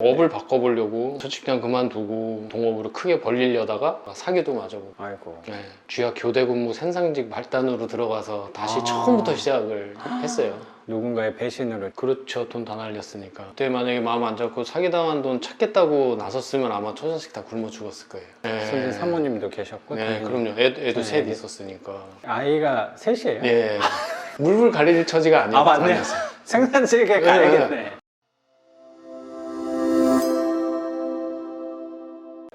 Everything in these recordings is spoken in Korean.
업을 바꿔보려고 첫 직장 그만두고 동업으로 크게 벌리려다가 사기도 맞아보고. 아이고. 네, 쥐약 교대 근무 생산직 말단으로 들어가서 다시 처음부터 시작을 했어요. 누군가의 배신으로. 그렇죠. 돈 다 날렸으니까. 그때 만약에 마음 안 잡고 사기당한 돈 찾겠다고 나섰으면 아마 처자식 다 굶어 죽었을 거예요. 선생님 사모님도 계셨고. 네, 당연히. 그럼요. 애도 셋 네. 있었으니까. 아이가 셋이에요? 예. 물불 가릴 처지가 아니었어요. 아, 맞네요. 생산직에 가야겠네.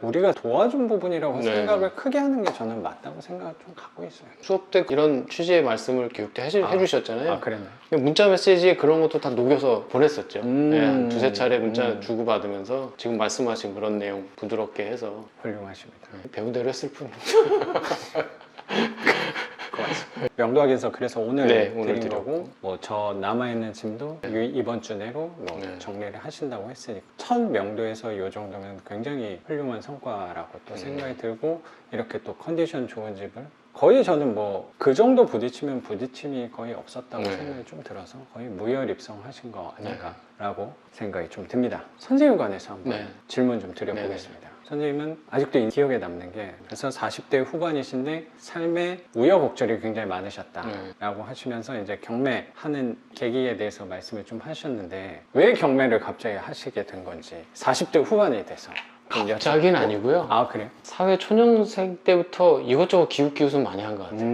우리가 도와준 부분이라고 네. 생각을 크게 하는 게 저는 맞다고 생각을 좀 갖고 있어요. 수업 때 이런 취지의 말씀을 교육 때 해주셨잖아요. 아, 그랬나요? 문자 메시지에 그런 것도 다 녹여서 보냈었죠. 네, 두세 차례 문자 음. 주고받으면서 지금 말씀하신 그런 내용 부드럽게 해서 훌륭하십니다. 배운 대로 했을 뿐입니다. 명도학에서 그래서 오늘 네, 오늘 드린 드렸고. 거고, 뭐 저 남아있는 짐도 이번 주 내로 뭐 네. 정리를 하신다고 했으니까 첫 명도에서 이 정도면 굉장히 훌륭한 성과라고 또 생각이 들고, 이렇게 또 컨디션 좋은 집을 거의 저는 뭐 그 정도 부딪히면 부딪힘이 거의 없었다고 네. 생각이 좀 들어서 거의 무혈입성하신 거 아닌가라고 생각이 좀 듭니다. 선생님 관해서 한번 네. 질문 좀 드려보겠습니다. 선생님은 아직도 기억에 남는 게, 그래서 40대 후반이신데 삶에 우여곡절이 굉장히 많으셨다라고 하시면서 이제 경매하는 계기에 대해서 말씀을 좀 하셨는데, 왜 경매를 갑자기 하시게 된 건지 40대 후반이 돼서. 갑자기는 아니고요. 아, 그래요? 사회 초년생 때부터 이것저것 기웃기웃은 많이 한 것 같아요.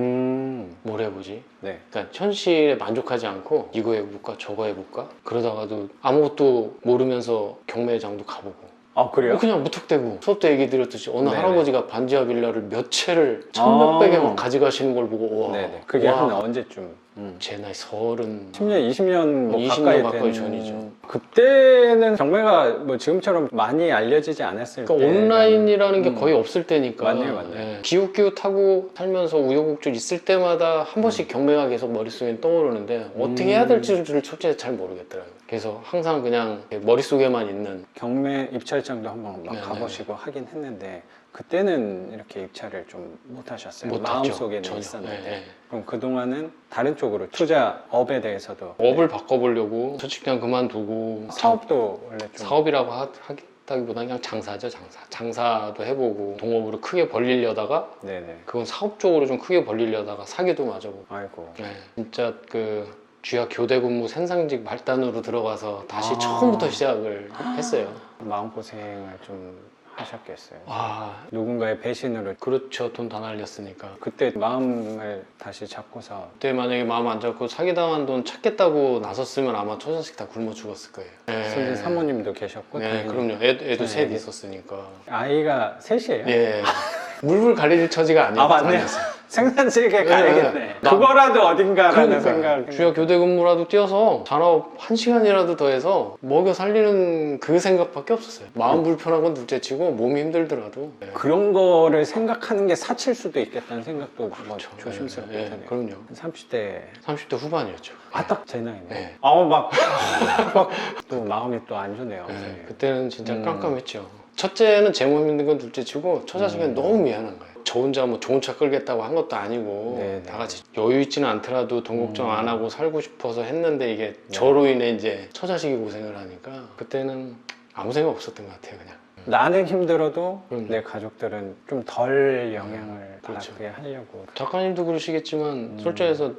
뭘 해보지? 네. 그러니까 현실에 만족하지 않고 이거 해볼까 저거 해볼까 그러다가도 아무것도 모르면서 경매장도 가보고. 아, 그래요? 그냥 무턱대고 수업 때 얘기 드렸듯이 어느 네네. 할아버지가 반지하 빌라를 몇 채를 천몇백에 막 가져가시는 걸 보고 와. 네네. 그게 와. 한 언제쯤? 제 나이 30. 10년, 20년 뭐 20년 가까이 가까이 된 전이죠. 그때는 경매가 뭐 지금처럼 많이 알려지지 않았을 때. 그러니까 온라인이라는 게 거의 없을 때니까. 맞네요, 맞네요. 예. 기웃기웃하고 살면서 우여곡절 있을 때마다 한 번씩 경매가 계속 머릿속에 떠오르는데 어떻게 해야 될지를 첫째 잘 모르겠더라고요. 그래서 항상 그냥 머릿속에만 있는. 경매 입찰장도 한번 막 네네. 가보시고 하긴 했는데, 그때는 이렇게 입찰을 좀 못 하셨어요. 못 마음속에는 했죠, 전혀. 있었는데. 네. 그럼 그동안은 다른 쪽으로 투자업에 대해서도 업을 바꿔보려고 첫 직장 그만두고 사업도 원래 좀 사업이라고 하기보다는 그냥 장사죠. 장사도 해보고 동업으로 크게 벌리려다가 네네. 그건 사업 쪽으로 좀 크게 벌리려다가 사기도 맞아보고. 아이고. 네, 진짜 그 쥐약 교대 근무 생산직 말단으로 들어가서 다시 아. 처음부터 시작을 했어요. 마음고생을 좀 하셨겠어요. 와, 누군가의 배신으로. 그렇죠. 돈 다 날렸으니까. 그때 마음을 다시 잡고서. 그때 만약에 마음 안 잡고 사기당한 돈 찾겠다고 나섰으면 아마 처자식 다 굶어 죽었을 거예요. 선생님 사모님도 계셨고. 네, 당연히. 그럼요. 애도 네. 셋 있었으니까. 아이가 셋이에요? 예. 물불 가릴 처지가 아, 맞네요. 아니었어요. 생산직에 가야겠네. 나- 그거라도 어딘가라는 생각. 그러니까 주야 교대 근무라도 뛰어서 잔업 1시간이라도 더 해서 먹여 살리는 그 생각밖에 없었어요. 마음 불편한 건 둘째치고 몸이 힘들더라도. 네. 그런 거를 생각하는 게 사칠 수도 있겠다는 생각도 뭐 조심스럽게 네, 드네요. 그럼요. 30대. 30대 후반이었죠. 아, 딱 제 나이네. 네. 또 마음이 또 안 좋네요. 네, 선생님. 그때는 진짜 깜깜했죠. 첫째는 제 몸 힘든 건 둘째치고 처자식은 너무 미안한 거예요. 저 혼자 뭐 좋은 차 끌겠다고 한 것도 아니고 네, 다 같이 여유 있지는 않더라도 돈 걱정 안 하고 살고 싶어서 했는데 이게 저로 인해 이제 처자식이 고생을 하니까 그때는 아무 생각 없었던 것 같아요. 그냥. 나는 힘들어도 그럼요. 내 가족들은 좀 덜 영향을 그렇죠. 받게 하려고. 작가님도 그러시겠지만 솔직해서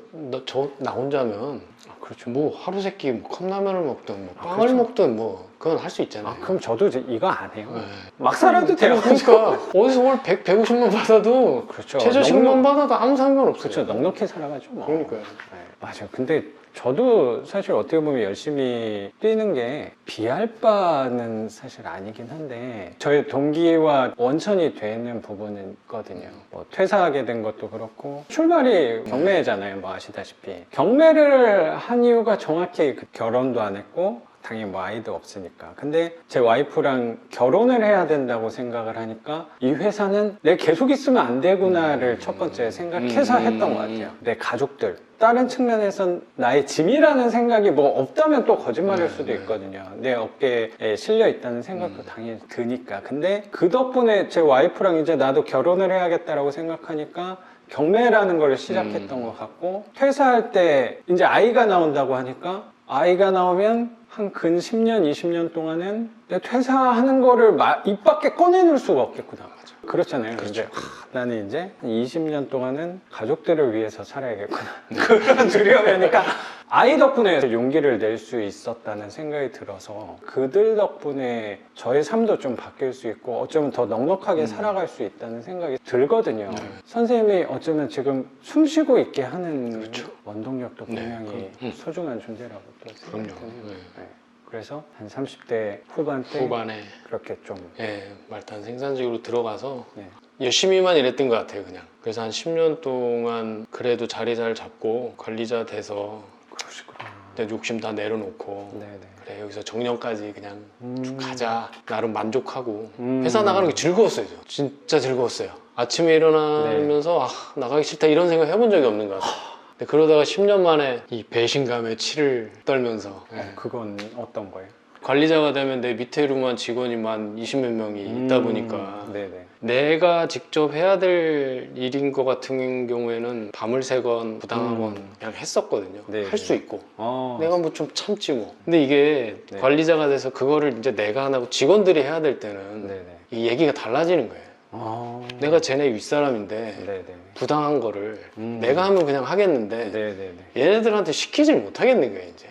나 혼자면 그렇죠. 뭐 하루 세끼 뭐 컵라면을 먹든 뭐 빵을 그렇죠. 먹든 뭐 그건 할 수 있잖아요. 그럼 저도 이제 이거 안 해요. 네. 막 살아도 돼요. 그러니까 어디서 월 100, 150만 받아도 그렇죠. 최저시급만 받아도 아무 상관없어요. 그렇죠. 넉넉히 살아가죠. 뭐. 그러니까요. 네. 맞아요. 근데 저도 사실 어떻게 보면 열심히 뛰는 게 비할 바는 사실 아니긴 한데, 저의 동기와 원천이 되는 부분은 있거든요. 뭐 퇴사하게 된 것도 그렇고, 출발이 경매잖아요. 뭐 아시다시피. 경매를 한 이유가 정확히 결혼도 안 했고, 당연히 뭐 아이도 없으니까. 근데 제 와이프랑 결혼을 해야 된다고 생각을 하니까 이 회사는 내가 계속 있으면 안 되구나를 첫 번째 생각해서 했던 것 같아요. 내 가족들. 다른 측면에선 나의 짐이라는 생각이 뭐 없다면 또 거짓말일 수도 있거든요. 내 어깨에 실려 있다는 생각도 당연히 드니까. 근데 그 덕분에 제 와이프랑 이제 나도 결혼을 해야겠다라고 생각하니까 경매라는 걸 시작했던 것 같고, 퇴사할 때 이제 아이가 나온다고 하니까 아이가 나오면 한 근 10년, 20년 동안은 내가 퇴사하는 거를 입 밖에 꺼내놓을 수가 없겠구나. 그렇잖아요. 그렇죠. 근데 나는 이제 20년 동안은 가족들을 위해서 살아야겠구나. 그런 두려움이니까 아이 덕분에 용기를 낼 수 있었다는 생각이 들어서 그들 덕분에 저의 삶도 좀 바뀔 수 있고 어쩌면 더 넉넉하게 살아갈 수 있다는 생각이 들거든요. 선생님이 어쩌면 지금 숨 쉬고 있게 하는 그렇죠. 원동력도 네, 분명히 소중한 존재라고 또 그럼요. 생각이 드네요. 네. 네. 그래서 한 30대 후반 때 후반에 그렇게 좀 예, 말단 생산직으로 들어가서 네. 열심히만 일했던 것 같아요, 그냥. 그래서 한 10년 동안 그래도 자리 잘 잡고 관리자 돼서 그러시구나. 내 욕심 다 내려놓고 네네. 그래 여기서 정년까지 그냥 쭉 가자. 나름 만족하고 음. 회사 나가는 게 즐거웠어요. 저. 진짜 즐거웠어요. 아침에 일어나면서 아, 나가기 싫다 이런 생각 해본 적이 없는 것 같아요. 근데 그러다가 10년 만에 이 배신감에 치를 떨면서 예. 그건 어떤 거예요? 관리자가 되면 내 밑에로만 직원이만 20몇 명이 있다 보니까 네네. 내가 직접 해야 될 일인 것 같은 경우에는 밤을 새건 부당하건 그냥 했었거든요. 네, 할 수 있고 어, 내가 뭐 좀 참지 뭐. 근데 이게 네. 관리자가 돼서 그거를 이제 내가 안 하고 직원들이 해야 될 때는 네네. 이 얘기가 달라지는 거예요. 어, 내가 쟤네 윗사람인데 네네. 부당한 거를 내가 하면 그냥 하겠는데 네네네. 얘네들한테 시키질 못하겠는 거예요 이제.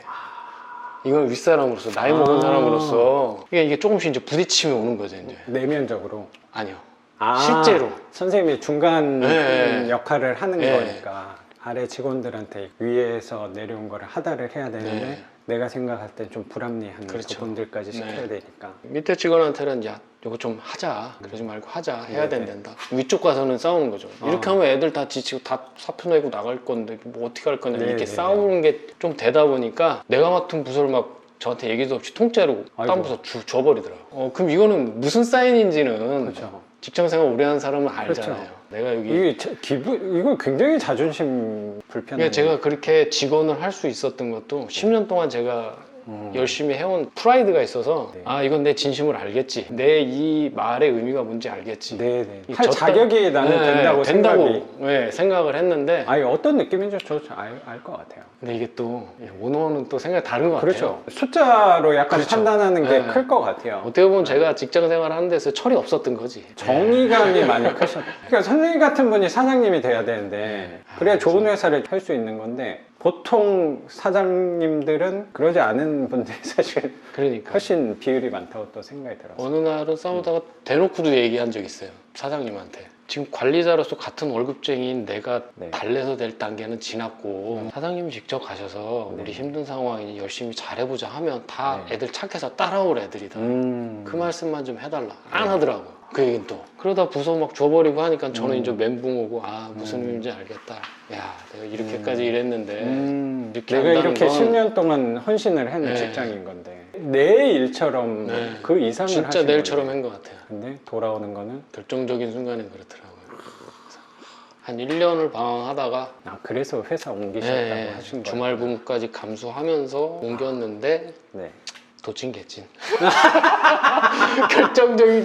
이건 윗사람으로서 나이 먹은 사람으로서 이게 조금씩 이제 부딪힘이 오는 거죠 이제. 내면적으로. 아니요. 아, 실제로. 선생님이 중간 네. 역할을 하는 네. 거니까 아래 직원들한테 위에서 내려온 거를 하다를 해야 되는데 네. 내가 생각할 때 좀 불합리한 그렇죠. 부분들까지 시켜야 네. 되니까. 밑에 직원한테는 야 이거 좀 하자 그러지 말고 하자 해야 네네. 된다. 위쪽 가서는 싸우는 거죠. 이렇게 하면 애들 다 지치고 다 사표 내고 나갈 건데 뭐 어떻게 할 거냐 네네네. 이렇게 싸우는 게 좀 되다 보니까 내가 맡은 부서를 막 저한테 얘기도 없이 통째로 아이고. 딴 부서 줘버리더라고. 그럼 이거는 무슨 사인인지는 그렇죠. 직장생활 오래 한 사람은 알잖아요. 그렇죠. 내가 여기 이게 이거 굉장히 자존심 불편한. 그러니까 제가 그렇게 직원을 할 수 있었던 것도 10년 동안 제가 열심히 해온 프라이드가 있어서 네. 아 이건 내 진심을 알겠지 내 이 말의 의미가 뭔지 알겠지 네네. 이 할 졌다- 자격이 나는 네, 된다고 생각이. 네, 생각을 했는데 아니 어떤 느낌인지 저 알 것 같아요. 근데 이게 또 오너는 또 생각이 다른 것 그렇죠. 같아요. 숫자로 약간 그렇죠. 판단하는 게 네. 클 것 같아요. 어떻게 보면 제가 직장 생활 하는 데서 철이 없었던 거지. 정의감이 많이 크셨. 그러니까 선생님 같은 분이 사장님이 돼야 되는데 네. 그래야 좋은 회사를 할 수 있는 건데 보통 사장님들은 그러지 않은 분들이 사실 그러니까 훨씬 비율이 많다고 또 생각이 들어요. 어느 날은 싸우다가 대놓고도 얘기한 적 있어요. 사장님한테. 지금 관리자로서 같은 월급쟁이인 내가 네. 달래서 될 단계는 지났고 사장님이 직접 가셔서 네. 우리 힘든 상황이니 열심히 잘해보자 하면 다 네. 애들 착해서 따라올 애들이다. 음. 그 말씀만 좀 해달라. 안 하더라고. 그 얘기는 또. 그러다 부서 막 줘버리고 하니까 저는 이제 멘붕 오고 아 무슨 의미인지 알겠다. 야 내가 이렇게까지 일했는데 이렇게 내가 한다는 이렇게 건 10년 동안 헌신을 한 네. 직장인 건데 내 일처럼 네. 그 이상을 진짜 하신 내일처럼 거예요. 한 것 같아요. 근데 돌아오는 거는 결정적인 순간에 그렇더라고요. 그래서 한 1년을 방황하다가 그래서 회사 옮기셨다고 네, 하신 거예요. 주말 근무까지 감수하면서 옮겼는데 네. 도찐개찐 결정적인